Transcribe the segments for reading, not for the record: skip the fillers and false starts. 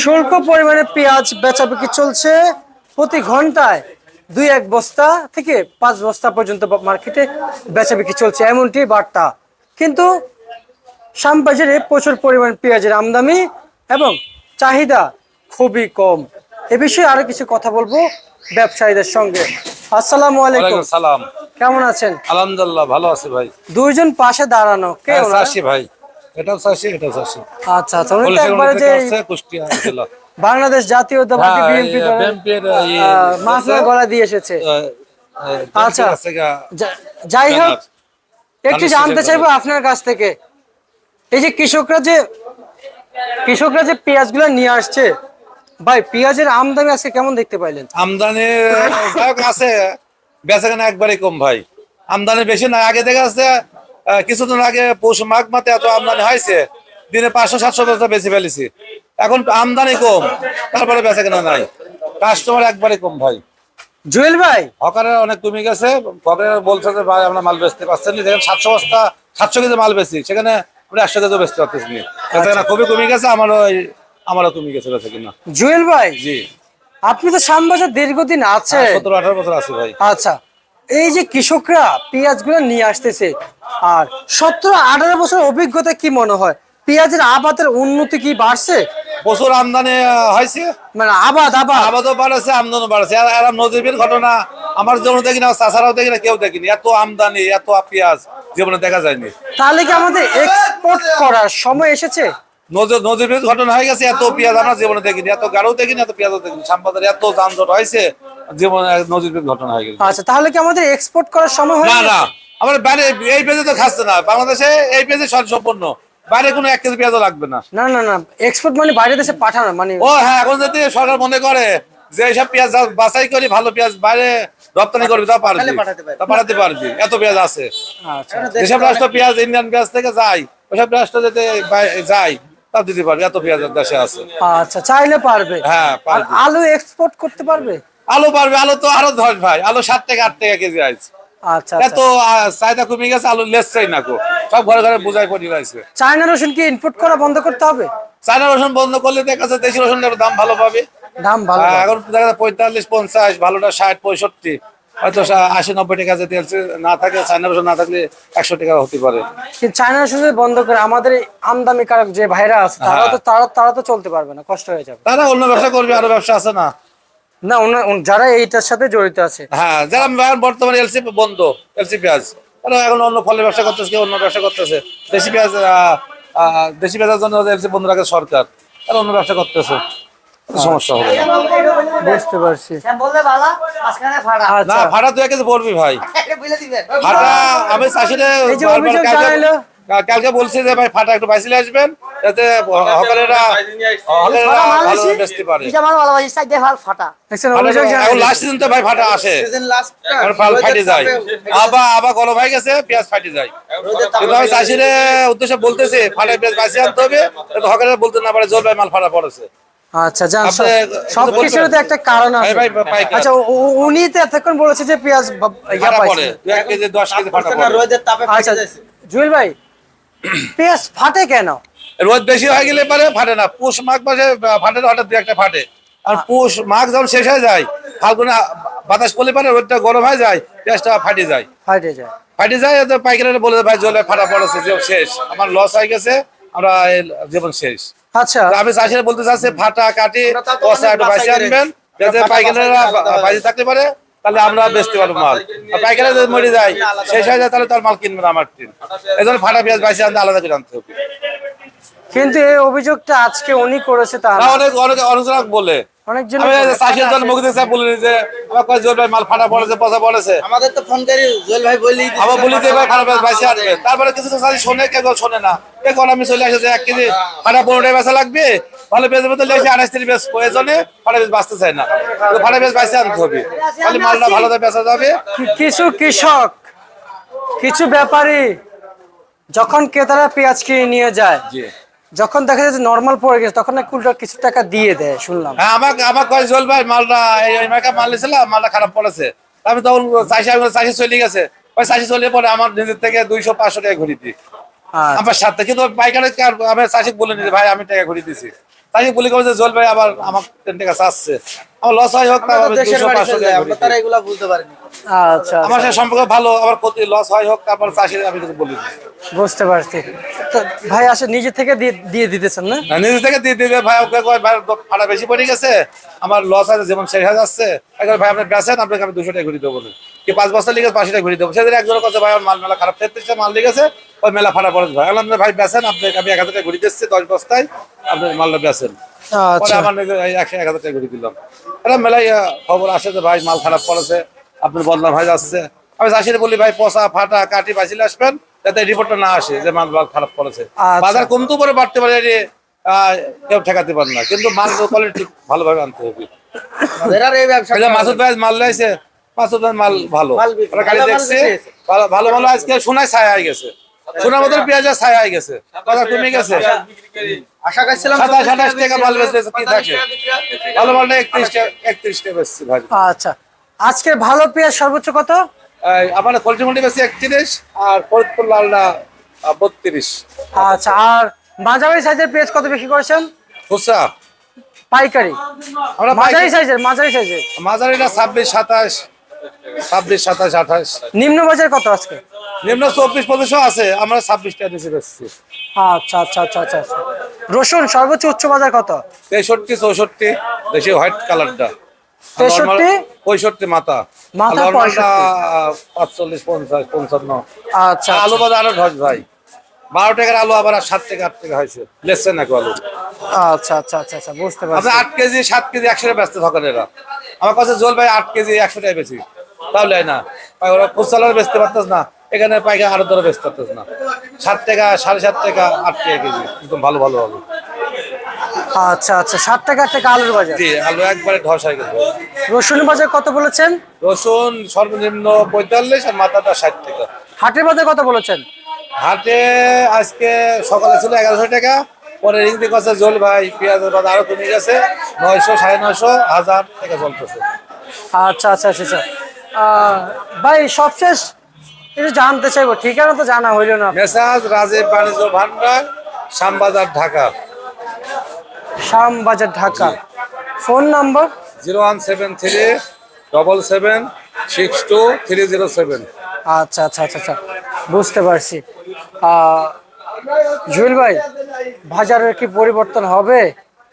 শুল্ক পরিমাণে পেঁয়াজ বেচাবিক্রি চলছে প্রতি ঘন্টায় 2-1 বস্তা থেকে 5 বস্তা পর্যন্ত মার্কেটে বেচাবিক্রি চলছে এমনটি বার্তা। কিন্তু শ্যামবাজারে প্রচুর পরিমাণ পেঁয়াজের আমদানি এবং চাহিদা খুবই কম। এ বিষয়ে আরো কিছু কথা বলবো ব্যবসায়ীদের সঙ্গে। আসসালামু আলাইকুম। সালাম। কেমন আছেন? আলহামদুলিল্লাহ ভালো আছি ভাই। দুইজন পাশে দাঁড়ানো কে ওরা? চাষি ভাই, এটাও চাষি এটাও চাষি। আচ্ছা আচ্ছা, উনি তো একবারে যে কুষ্টিয়া জেলা বাংলাদেশ জাতীয়তাবাদী বিএনপি মাসলা গলা দিয়ে এসেছে। আচ্ছা, যাই হোক, একটু জানতে চাইবো আপনার কাছ থেকে, এই যে কৃষকরা যে পেঁয়াজগুলো নিয়ে আসছে ভাই, পেঁয়াজের আমদানি আজকে কেমন দেখতে পাইলেন? আমদানি আছে, বেচাকেনা একবারই কম ভাই। আমদানি বেশি না, আগে দেখা যাচ্ছে কিছুদিন আগে পৌষ মাঘ মাসে এত আমদানি হয়েছে, দিনে 500-700 বস্তা বেশি ফেলেছি। এখন আমদানি কম, তারপরে বেচাকেনা নাই, কাস্টমার একবারই কম ভাই। জুয়েল ভাই, হকারের অনেক কমে গেছে। হকারের বলছে যে ভাই আমরা মাল বেচতে পারছেন না, যেখানে 700 বস্তা 700 কেজি মাল বেশি, সেখানে আমরা 100 কেজি বেচতে পারতেছি না। বেচাকেনা খুবই কমে গেছে, আমারও কমে গেছে বেচাকেনা। জুয়েল ভাই, জি, আপনি তো শ্যামবাজার দীর্ঘদিন আছে। 17-18 বছর আছে ভাই। আচ্ছা, এই যে কৃষকরা পেঁয়াজগুলো নিয়ে আসতেছে, আর 17-18 বছর অভিজ্ঞতা, কি মনে হয় পেঁয়াজের আবাদের উন্নতি কি বাড়ছে? প্রচুর আমদানি হয়েছে, মানে আবাদও বাড়ছে, আমদানিও বাড়ছে। আর নজিবের ঘটনা আমার জন্য দেখি না, চাষারাও দেখি না, কেউ দেখিনি এত আমদানি, এত পেঁয়াজ জীবনে দেখা যায়নি। তাহলে কি আমাদের এক্সপোর্ট করার সময় এসেছে? নজিবের ঘটনা হয়ে গেছে, এত পেঁয়াজ আমরা জীবনে দেখিনি, এত গাড়ও দেখিনি, এত পেঁয়াজও দেখিনি। শ্যামবাজারে এত যানজট হয়েছে, জীবনে নজিবের ঘটনা হয়ে গেছে। আচ্ছা, তাহলে কি আমাদের এক্সপোর্ট করার সময় হয়ে না গেছে? না, আমার বাইরে এই পেঁয়াজে তো খাচ্ছে না, বাংলাদেশে এই পেঁয়াজে সম্পূর্ণ, বাইরে কোনো 1 কেজি পেঁয়াজও লাগবে না। না না না, এক্সপোর্ট মানে বাইরে দেশে পাঠানো মানে। ও হ্যাঁ, এখন যদি সরকার মনে করে যে এইসব পেঁয়াজ বাছাই করি ভালো পেঁয়াজ বাইরে রপ্তানি করবি, তা পারবি, তা পাঠাতে পারবি, এত পেঁয়াজ আছে। আচ্ছা, যেসব রাষ্ট্র পেঁয়াজ ইন্ডিয়ান পেঁয়াজ থেকে যায়, ওইসব রাষ্ট্র যেতে যায় তা দিতে পারবে, এত পেঁয়াজ দেশে আছে। আচ্ছা, চাইলে পারবে। হ্যাঁ আর পারবে। আলু এক্সপোর্ট করতে পারবে? আলু পারবে, আলু তো আরো ধর ভাই, আলু 7 টাকা 8 টাকা কেজি আছে। আচ্ছা এত আচ্ছা, চাহিদা কমে গেছে, আলু লেসছেই না, সব ঘরে ঘরে বোঝাই পড়ে রয়েছে। চায়না রসুন কি ইনপুট করা বন্ধ করতে হবে? চায়না রসুন বন্ধ করলে দেখা যাচ্ছে দেশি রসুনের দাম ভালো পাবে। দাম ভালো পাবে। এখন দেখা যায় 45-50, ভালোটা 60-65, হয়তো 80-90 টাকা যদি না থাকে, চায়না রসুন না থাকলে 100 টাকা হতে পারে। কিন্তু চায়না রসুন যদি বন্ধ করে, আমাদের এই আমদানিকারক যে ভাইরা আছে তারা তো চলতে পারবে না, কষ্ট হয়ে যাবে। তারা অন্য ব্যবসা করবে, আরো ব্যবসা আছে না। না, যারা এইটার সাথে জড়িত আছে, হ্যাঁ, যারা বর্তমানে এলসি বন্ধ, এলসি পেঁয়াজ, তারা এখন অন্য ফলের ব্যবসা করতেছে, কেউ অন্য ব্যবসা করতেছে। দেশি পেঁয়াজ দেশি পেঁয়াজের জন্য এলসি বন্ধ রাখে সরকার, তারা অন্য ব্যবসা করতেছে, সমস্যা হবে না। বুঝতে পারছি। না, আচ্ছা, ভাড়া 2 কেজি পড়বি ভাই। ফাটা আমি চাষিরে এই যে অভিযোগ জানাইলো, কালকে বলছি যে ভাই ফাটা একটু বাইসিলে আসবেন, যাতে হকারেরা ভালো বেচতে পারে। দেখছেন, অভিযোগ এখন জানাইলো। লাস্ট সিজন তো ভাই ফাটা আসে, ফাটে যায়, আবার গরম হয়ে গেছে, পেঁয়াজ ফাটে যায়। কিন্তু আমি চাষিরে উদ্দেশ্যে বলতেছি ফাটা পেঁয়াজ বাঁচিয়ে আনতে হবে, হকারেরা বলতে না পারে জল ভাই মাল ফাটা পড়েছে। আচ্ছা, জান, আপনি সবকিছুর তো একটা কারণ আছে। ভাই পাইকার। আচ্ছা, উনি তো এতক্ষণ বলেছে যে পেঁয়াজ ফাটা পড়ে, 1 কেজি 10 কেজি ফাটা পড়ে। আচ্ছা জুয়েল ভাই, পেঁয়াজ ফাটে কেন? রোদ বেশি হয়ে গেলে পারে ফাটে না, পৌষ মাঘ মাসে ফাটে না, হঠাৎ 2-1টা ফাটে। আর পৌষ মাঘ যখন শেষ হয়ে যায়, ফাল্গুনে বাতাস পড়লে পারে রোদটা গরম হয়ে যায়, পেঁয়াজটা ফাটে যায়। ফাটে যায়, তো পাইকারেরা বলে ভাই জলে ফাটা পড়েছে, জীবন শেষ, আমার লস হয়ে গেছে, আমরা জীবন শেষ। আচ্ছা, আমি চাষিরা বলতে চাচ্ছি ফাটা কাটি পয়সা একটু বাঁচিয়ে আনবেন, যাতে পাইকারেরা বাঁচিয়ে থাকতে পারে, তাহলে আমরা বেচতে পারবো মাল। পাইকারে যদি মরে যায়, শেষ হয়ে যায়, তাহলে তার মাল কিনবে না আমার টিন। এই জন্য ফাটা পেঁয়াজ বাঁচিয়ে আনতে আলাদা করে আনতে হবে। কিন্তু এই অভিযোগটা আজকে উনি করেছে তা না, অনেক অনেক অনেক বলে অনেকজন। আমি চাষির জন্য মুখ দেখে বলি যে আমার কয় জোর ভাই মাল ফাটা পড়েছে, পচা পড়েছে, আমাদের তো ফোন করে জোল ভাই বলি আবার বলি যে ভাই ফাটা পেঁয়াজ বাঁচিয়ে আনবে। তারপরে কিছু তো চাষি শোনে, কেউ শোনে না। এখন আমি চলে আসে যে 1 কেজি ফাটা 15 টাকা বেচা লাগবে, ভালো পেঁয়াজের মধ্যে লেগেছে 28 বেচ, প্রয়োজনে ফাটা পেঁয়াজ বাঁচতে চায় না, ফাটা পেঁয়াজ বাঁচিয়ে আনতে হবে, তাহলে মালটা ভালো বেচা যাবে। কিছু কৃষক, কিছু ব্যাপারী যখন ক্রেতারা পেঁয়াজ কিনে নিয়ে যায়, যখন দেখা যায় যে নরমাল পড়ে গেছে, তখন কুলটা কিছু টাকা দিয়ে দেয় শুনলাম। হ্যাঁ, আমার কয় জল ভাই মালটা এই মার্কা মাল নিয়েছিলাম, মালটা খারাপ পড়েছে। আমি তখন চাষি চলে গেছে, ওই চাষি চলে পরে আমার নিজের থেকে 200-500 টাকা ঘুরি দিই আমার সাথে। কিন্তু পাইকারে আমি চাষি বলে নিছি ভাই আমি টাকা ঘুরি দিছি, তাই বলি যে জল ভাই আবার আমার 10 টাকা চাচ্ছে, আমার লস হয় হোক, আমরা তো দেশের বাড়ি চলে যাই, আমরা তারা এগুলা বুঝতে পারিনি। আচ্ছা আমার সাথে সম্পর্ক ভালো, আবার ক্ষতি লস হয় হোক, তারপর চাষির আমি কিছু বলি না। বুঝতে পারছি। তো ভাই আসে নিজে থেকে দিয়ে দিতেছেন না? না, নিজে থেকে দিয়ে দিবে ভাই, ওকে কয় ভাই ভাড়া বেশি পড়ে গেছে, আমার লস আছে, যেমন 6,000 যাচ্ছে, একবার ভাই আপনি বেচেন, আপনাকে আমি 200 টাকা ঘুরি দেবো বলে কি 5 বছর লিখে 80 টাকা ঘুরি দেবো। সেদিন একজনের কাছে ভাই আমার মাল মেলা খারাপ, 33টা মাল লিখেছে, ওই মেলা ফাটা পড়ে ভাই, বললাম ভাই বেচেন, আপনাকে আমি 1000 টাকা ঘুরি দিচ্ছি 10 বস্তায়, আপনি মালটা বেচেন। পরে আচ্ছা আমার নিজে 100-1000 টাকা ঘুরি দিলাম। এটা মেলায় খবর আসে যে ভাই মাল খারাপ পড়েছে, আপনার বদনাম হয়ে যাচ্ছে। আমি চাষিরে বলি ভাই পচা ফাটা কাটি বাঁচিলে আসবেন, যাতে রিপোর্টটা না আসে যে মাল খারাপ পড়েছে। আচ্ছা। বাজার কমতে পারে বাড়তে পারে, কেউ ঠেকাতে পারে না, কিন্তু মাল কোয়ালিটি ভালোভাবে আনতে হবে। আমাদের আর এই ব্যবসা এই যে মাসুদ ভাই মাল লাইছে, মাসুদ ভাই মাল ভালো, মাল বিক্রি, ওরা গাড়ি ভালো মাল দেখছে বিক্রি। ভালো ভালো, আজকে সোনায় ছায়া হয়ে গেছে, সোনার মধ্যে পেঁয়াজের ছায়া হয়ে গেছে, কথা কমে গেছে। আশা করছিলাম 27-28 টাকা মাল বেচতে কি থাকে, ভালো মালটা 31 টাকা বেচছি ভাই। আচ্ছা, আজকে ভালো পেঁয়াজ সর্বোচ্চ কত? আমার কোয়ালিটি মন্ডি বেশি 31, আর ফরিদপুর লালটা 32। আচ্ছা, আর মাঝারি সাইজের পেঁয়াজ কত বিক্রি করেছেন? খুচরা পাইকারি? আমরা মাঝারি সাইজের মাঝারিটা 26-27, 26-27-28, নিম্ন বাজার কত আজকে? নিম্ন 24-25 আছে, আমরা 26 টাকা বেশি বেচছি। আচ্ছা আচ্ছা আচ্ছা আচ্ছা আচ্ছা। রসুন সর্বোচ্চ উচ্চ বাজার কত? 63-64, দেশি হোয়াইট কালারটা 63? 65 মাথা, মাথা নরমালটা 45-50-55। আচ্ছা আলু বাজার আরো ধস ভাই, 12 টাকার আলু আবার 7 টাকা 8 টাকা হয়েছে, লেসছে না আলু। আচ্ছা আচ্ছা আচ্ছা আচ্ছা, বুঝতে আপনি পারছি। 8 কেজি 7 কেজি 100 টাকা বেচতে থাকেন এরা, আমার কাছে জল ভাই 8 কেজি 100 টাকা বেশি, তাহলে হয় না ভাই, ওরা খুচরা বেচতে পারতেছ না, এখানে পাইকারি আরো দরে বেচতে পারতেছ না, 7 টাকা 7.5 টাকা 8 টাকা কেজি, একদম ভালো ভালো আলু। আচ্ছা আচ্ছা, 7 টাকা 8 টাকা আলুর বাজার। জি, আলু একবারে ধস হয়ে গেছে। রসুন বাজার কত বলেছেন? রসুন সর্বনিম্ন 45 আর মাথাটা 60 টাকা। হাটের বাজার কত বলেছেন? হাটে আজকে সকালে ছিল 1100 টাকা, পরে রিংটি কাছে জল ভাই পেঁয়াজের বাজার আরো কমে গেছে, 900, 950, 1000 টাকা চলতেছে। আচ্ছা আচ্ছা আচ্ছা আচ্ছা। ভাই সবশেষ একটু জানতে চাইবো, ঠিকানা তো জানা হইল না। Message Rajib Banijya Bhandar, Shyambazar, Dhaka. Shyambazar, Dhaka. Phone number? 01777626307। আচ্ছা আচ্ছা আচ্ছা আচ্ছা, বুঝতে পারছি। জুয়েল ভাই, বাজারের কি পরিবর্তন হবে?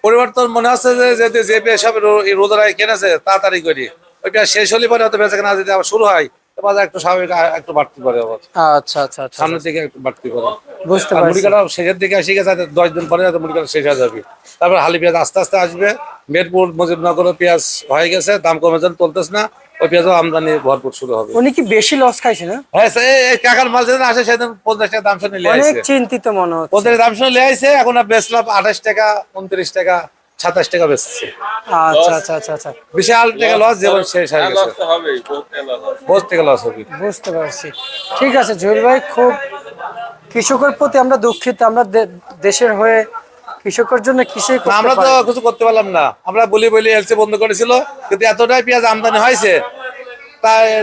পরিবর্তন মনে হচ্ছে যে যদি যে পেঁয়াজ সব রোজারায় কিনেছে তাড়াতাড়ি করি, ওই পেঁয়াজ শেষ হলে পরে হয়তো বেচা কেনা যদি আবার শুরু হয়, তো বাজার একটু স্বাভাবিক একটু বাড়তি করে আবার আচ্ছা আচ্ছা আচ্ছা, সামনের দিকে একটু বাড়তি করে। বুঝতে আর পারছি। মুড়ি কাটা শেষের দিকে এসে গেছে, 10 দিন পরে হয়তো মুড়ি কাটা শেষ হয়ে যাবে, তারপর হালি পেঁয়াজ আস্তে আস্তে আসবে। মেদপুর মুজিবনগর পেঁয়াজ হয়ে গেছে, দাম কমে যান চলতেছে না, ওই পেঁয়াজও আমদানি ভরপুর শুরু হবে। উনি কি বেশি লস খাইছে না? হ্যাঁ, এই কাকার মাল যেদিন আসে সেদিন 50 টাকা দাম শুনে নিয়ে অনেক আসে, চিন্তিত মনে হচ্ছে। 50 দাম শুনে নিয়ে আসে, এখন আর বেচলাম 28 টাকা, 29 টাকা, 27 টাকা বেচছে। আচ্ছা আচ্ছা আচ্ছা আচ্ছা, বিশাল টাকা লস, জীবন শেষ হয়ে গেছে, বহুত টাকা লস হবে। বুঝতে পারছি। ঠিক আছে জুয়েল ভাই, খুব কৃষকের প্রতি আমরা দুঃখিত। আমরা দেশের হয়ে কৃষকের জন্য কিছুই না, করতে আমরা তো পারি না। কিছু করতে পারলাম না, আমরা বলি এলসি বন্ধ করেছিল, কিন্তু এতটাই পেঁয়াজ আমদানি হয়েছে,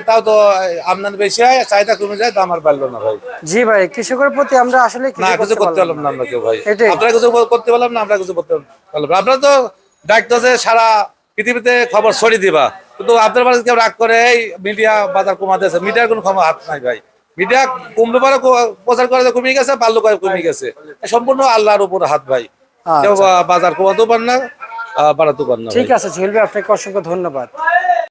তাও তো আমদানি বেশি হয়, চাহিদা কমে যায়, দাম আর বাড়লো না ভাই। জি ভাই, কৃষকের প্রতি আমরা আসলে না, কিছু করতে পারলাম না আমরা কেউ ভাই, এটাই। আপনারা কিছু করতে পারলাম না, আমরা কিছু করতে পারলাম না। আপনারা তো দায়িত্ব আছে সারা পৃথিবীতে খবর ছড়িয়ে দিবা, কিন্তু আপনার বাড়িতে কেউ রাগ করে এই মিডিয়া বাজার কমাতেছে, মিডিয়ার কোনো ক্ষমা হাত নাই ভাই। মিডিয়া কমলে পারে প্রচার করে কমে গেছে, বাল্য করে কমে গেছে, সম্পূর্ণ আল্লাহর উপর হাত ভাই, কেউ বাজার কমাতেও পার না, বাড়াতেও পার না। ঠিক আছে জুয়েল ভাই, আপনাকে অসংখ্য ধন্যবাদ।